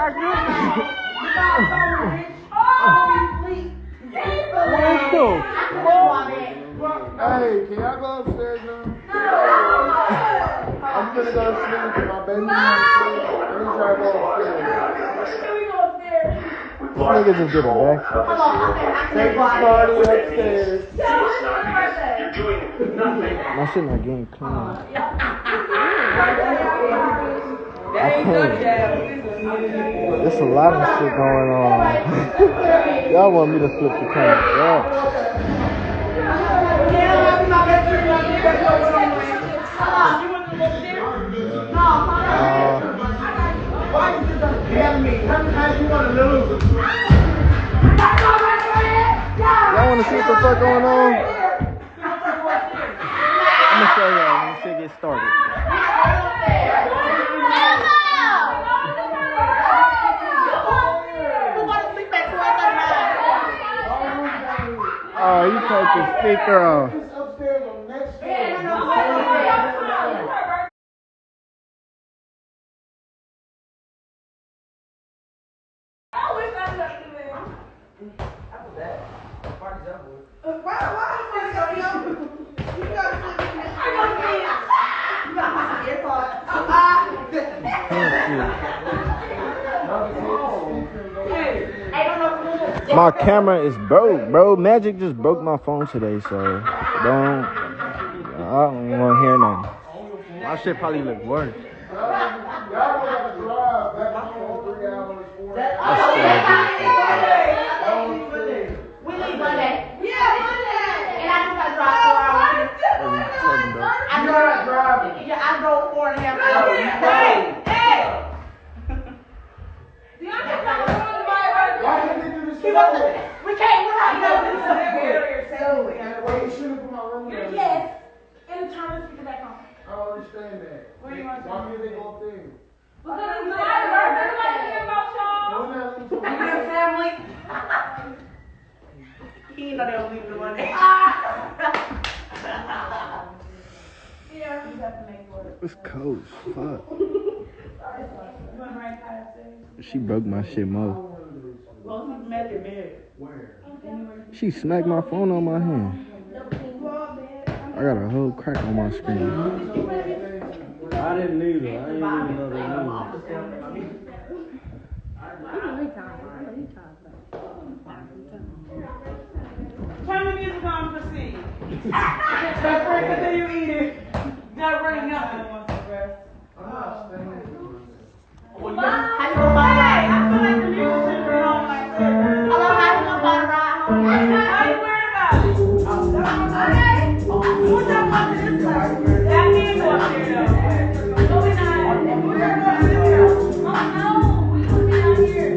Where's Joe? Hey, can y'all go upstairs now? I'm gonna go to sleep. My baby's gonna sleep. Let me try to go upstairs. This nigga just did a back. Take this party upstairs. My shit not getting clean. I can't. There's a lot of shit going on. Y'all want me to flip the camera? Yeah. Y'all want to see what the fuck going on? I'm gonna show y'all when this shit gets started. Oh, you take the speaker off. My camera is broke, bro. Magic just broke my phone today, so I don't want to hear nothing. My shit probably look worse. We leave Monday. Yeah, Monday. And I just got to drive 4 hours. I drove 4.5 hours. Hey! We can't. We're not going to Yes. And turn the speaker back on. I don't understand that. Why can't they go up there? Because it's not about y'all. Family. He didn't know they were leaving the Monday. Yeah, you have to make it work. It's cold. Fuck. She broke my shit more. She smacked my phone on my hand. I got a whole crack on my screen. I didn't need her. I didn't even know they knew. Turn the music on, proceed. Don't break until you eat it. Not break nothing. I'm not staying. How you gonna find a ride? I feel like the music should be on like that. Hello, how you gonna find a ride home? How you worried about it? Okay. Who's talking about this place? That man go up there though. No, we're not. We're going to this house. Oh no, we gonna be out here.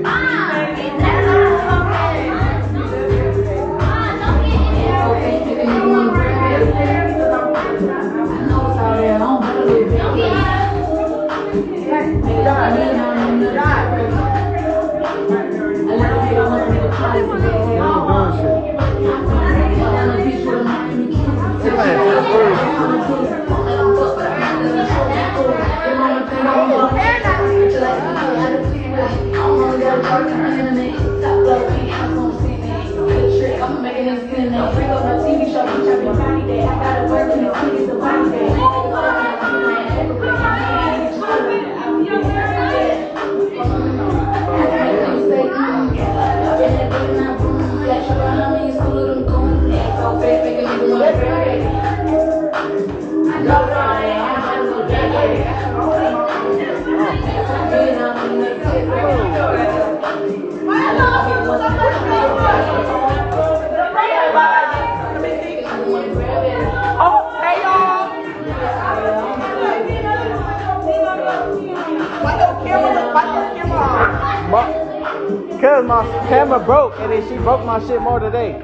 Cause my camera broke and then she broke my shit more today.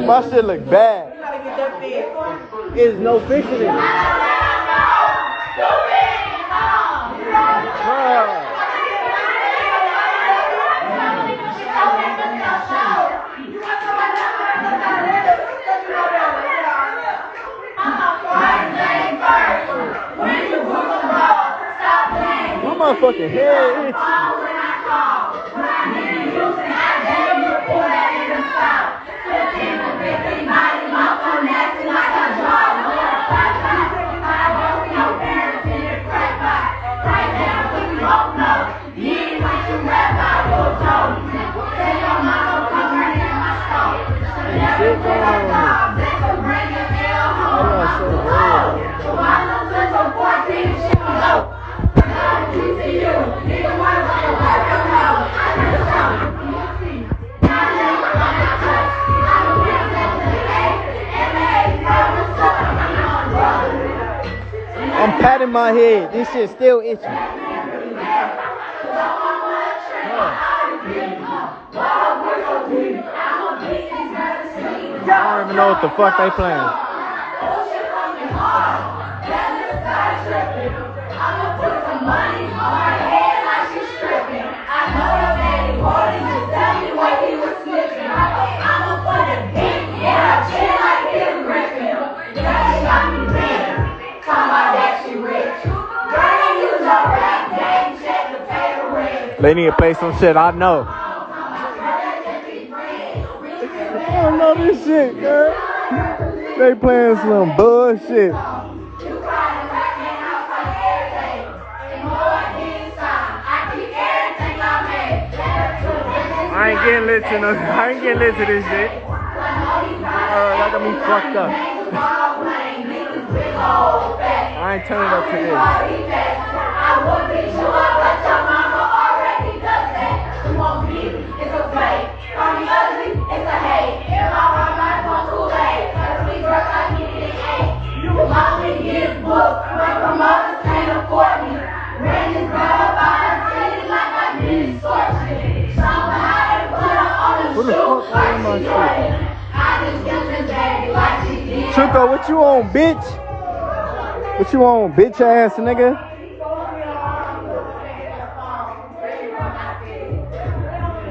My shit look bad. There's no fixing it. When you put the ball, stop playing. My fucking head itchy. Shit going on here. Oh, yeah, so weird. I'm patting my head. This shit still itchy. I don't even know what the fuck they playing. They need to play some shit I know. I don't know this shit, girl. They playing some bullshit. I ain't getting lit to no. I ain't getting lit to this shit. That got me fucked up. I ain't turning up to this. Who the fuck on my shit? Chuko, what you on, bitch? What you on, bitch ass nigga?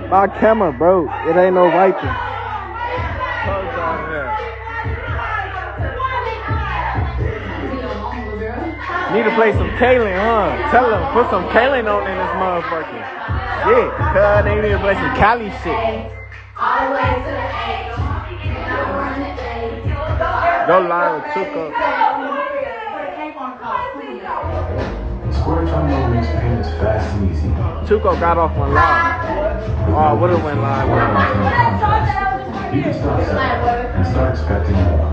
My camera broke. It ain't no wiping. Need to play some Kaylin, huh? Tell them, put some Kaylin on in this motherfucker. Yeah, cuz they need to play some Cali shit. Go live with Chuko. Square Trombone makes payments fast and easy. Chuko got off on live. Oh, would have went live. You can stop that and start expecting more.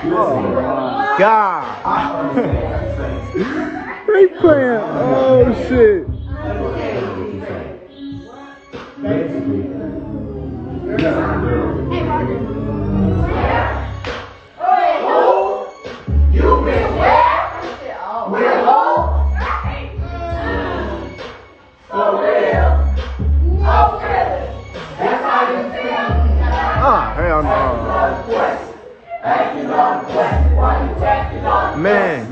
Oh my God. They playing, oh shit. Ah, hell no. Man.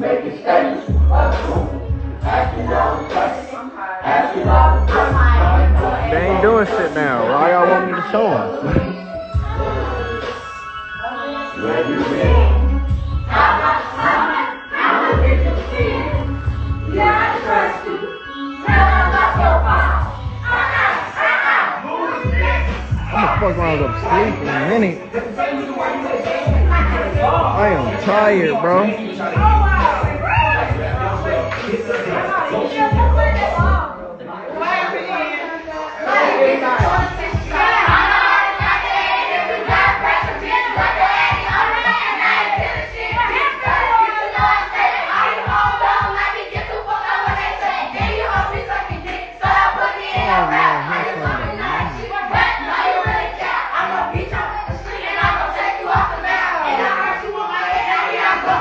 They ain't doing shit now. Why y'all want me to show them? I'm gonna fuck around up sleep in a minute. I am tired, bro.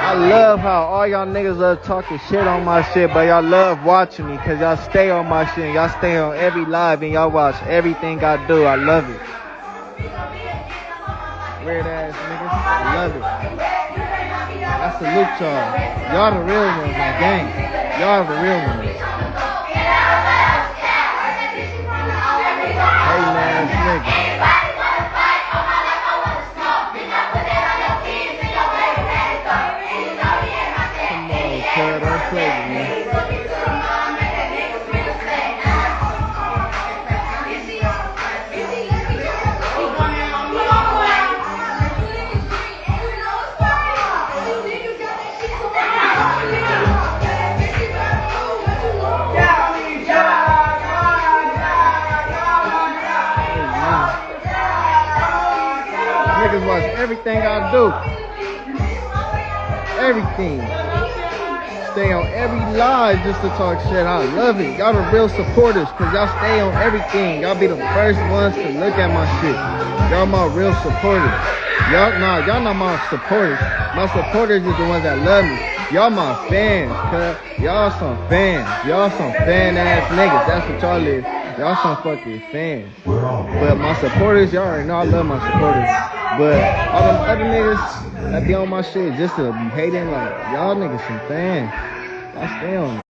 I love how all y'all niggas love talking shit on my shit, but y'all love watching me because y'all stay on my shit and y'all stay on every live and y'all watch everything I do. I love it. Weird ass niggas. I love it. I salute y'all. Y'all the real ones, my gang. Y'all the real ones. Hating ass niggas. niggas watch everything I do. Everything. Stay on every live just to talk shit. I love it. Y'all the real supporters because y'all stay on everything. Y'all be the first ones to look at my shit. Y'all my real supporters. Y'all not my supporters. My supporters is the ones that love me. Y'all my fans, cuz. Y'all some fans. Y'all some fan ass niggas. That's what y'all is. Y'all some fucking fans. But my supporters, y'all already know I love my supporters. But all them other niggas that be on my shit just to be hating, like, y'all niggas some fans. Y'all stay on it.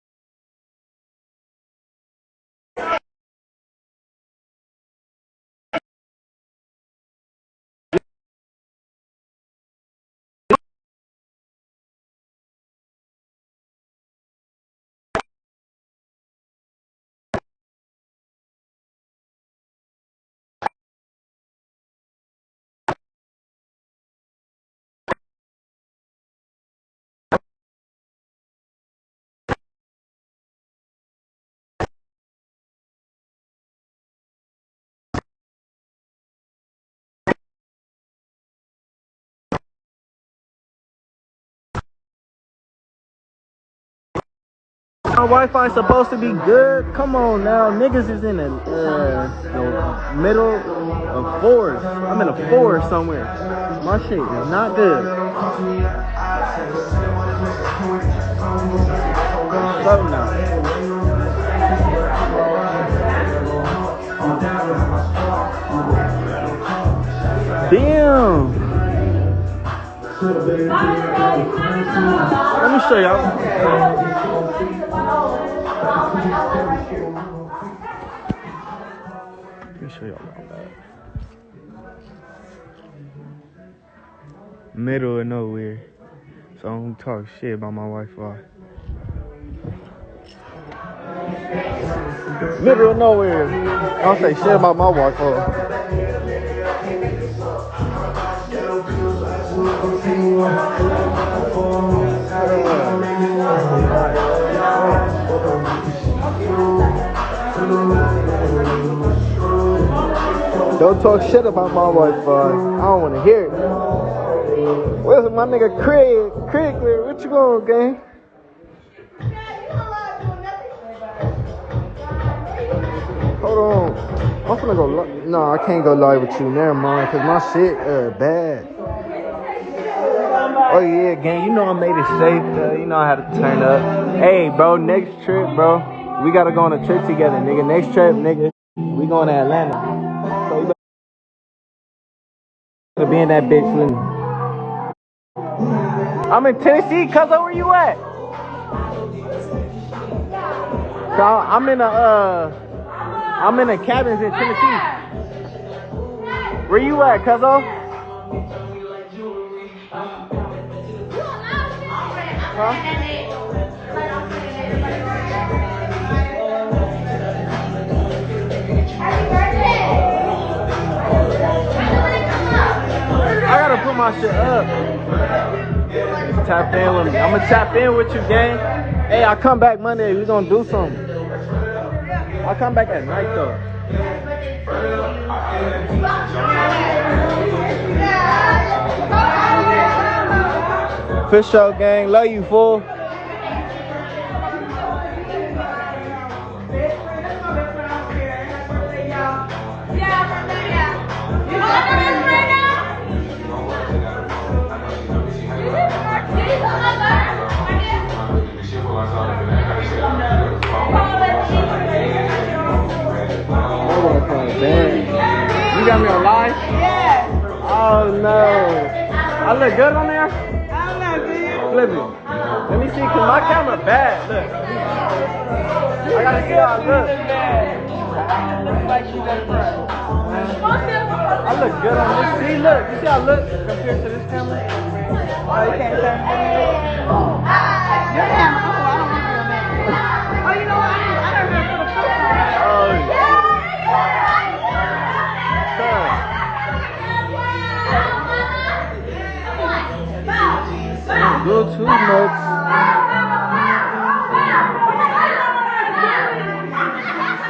My Wi-Fi is supposed to be good. Come on now, niggas is in the middle of forest. I'm in a forest somewhere. My shit is not good. So now. Damn. Let me show y'all. Let me show y'all about that. Middle of nowhere. So I don't talk shit about my Wi-Fi. Middle of nowhere. I don't say shit about my Wi-Fi. Don't talk shit about my Wi-Fi. I don't want to hear it. Where's my nigga Craig? Craig, what you going, gang? Hold on. I'm finna go live. No, I can't go live with you. Never mind, cause my shit bad. Oh yeah, gang. You know I made it safe. You know I had to turn up. Hey, bro. Next trip, bro. We gotta go on a trip together, nigga. Next trip, nigga. We going to Atlanta. So you better be in that bitch with me. I'm in Tennessee, cuz where you at? I'm in a cabins in Tennessee. Where you at, cuzzo? Huh? I gotta put my shit up. Tap in with me. I'm gonna tap in with you, gang. Hey, I come back Monday. We gonna do something. I'll come back at night though. For sure, gang. Love you, fool. You got me on live? Yeah. Oh no. I look good on there? I don't know, do you? Flip it. Let me see, cause my camera bad. Look. I gotta see how I look. I look good on this. See, look. You see how I look compared to this camera? Oh, you can't turn it. Your camera. Oh, I don't want your man. Oh, you know what? I don't remember the filter. Oh, yeah. Go too much.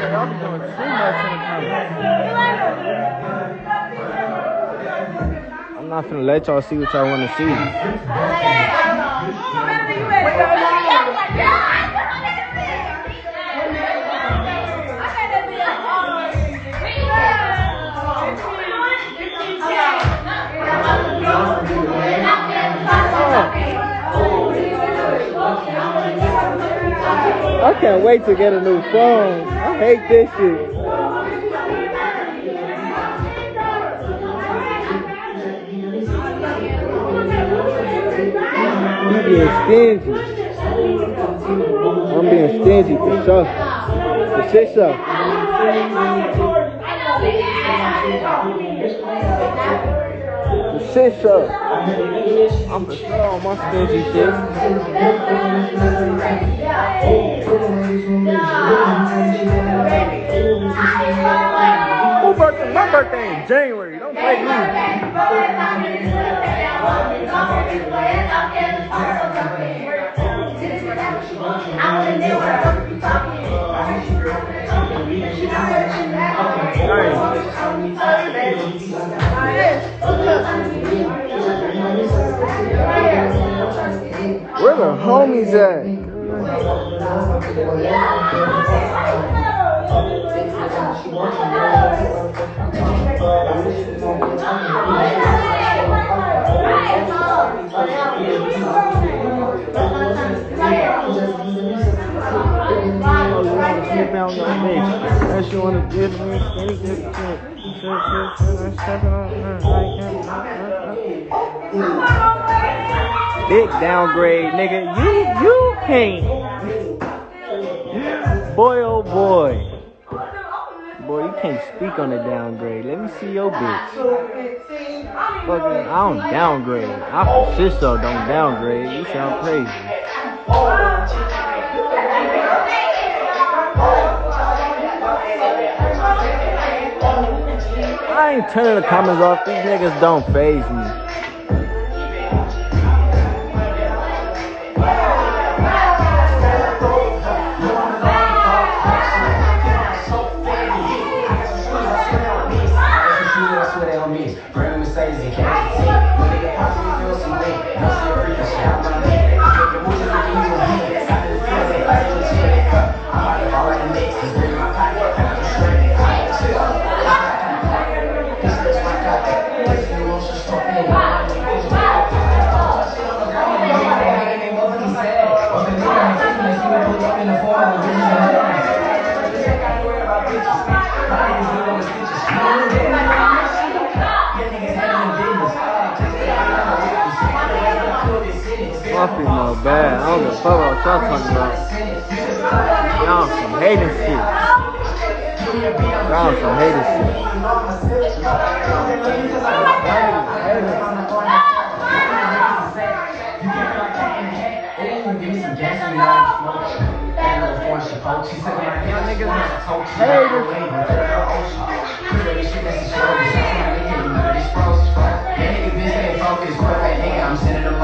Y'all be doing too much in the camera. I'm not finna let y'all see what y'all want to see. I can't wait to get a new phone. I hate this shit. You being stingy. I'm being stingy for sure. For shit show. For shit show. I'm for sure on my stingy shit. Who birthday? My birthday in January. Don't play me. Where the homies at? Unless you want to give me any good shit. Big downgrade, nigga. You can't. Boy, oh boy. Boy, you can't speak on the downgrade. Let me see your bitch. Fucking, I don't downgrade. I for shit so don't downgrade. You sound crazy. I ain't turning the comments off. These niggas don't faze me. My female bad. I don't give a fuck about what y'all talking about. Y'all some hating shit. Y'all some hating shit.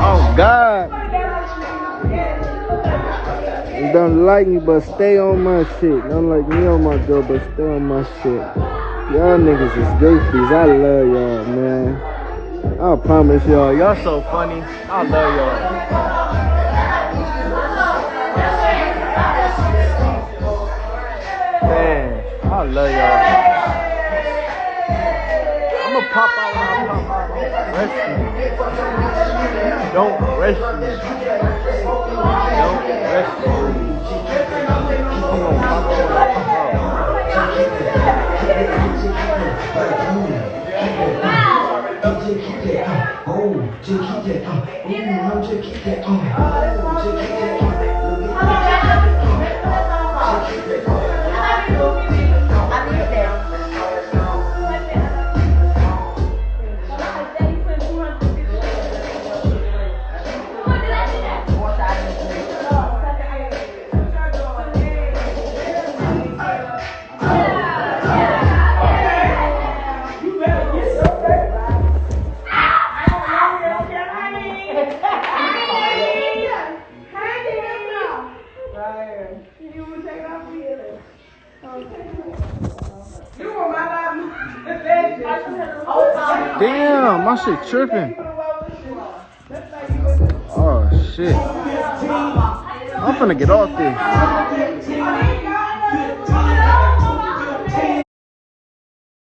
Oh God. You don't like me, but stay on my shit. Don't like me on my girl, but stay on my shit. Y'all niggas is goofies. I love y'all, man. I promise y'all. Y'all so funny. I love y'all. Man, I love y'all. I'ma pop out when I pop out. Don't rush me. Don't rush me. Don't rush me. I'm gonna pop out when I pop Hey, Damn, my shit tripping. Oh shit. I'm finna get off this.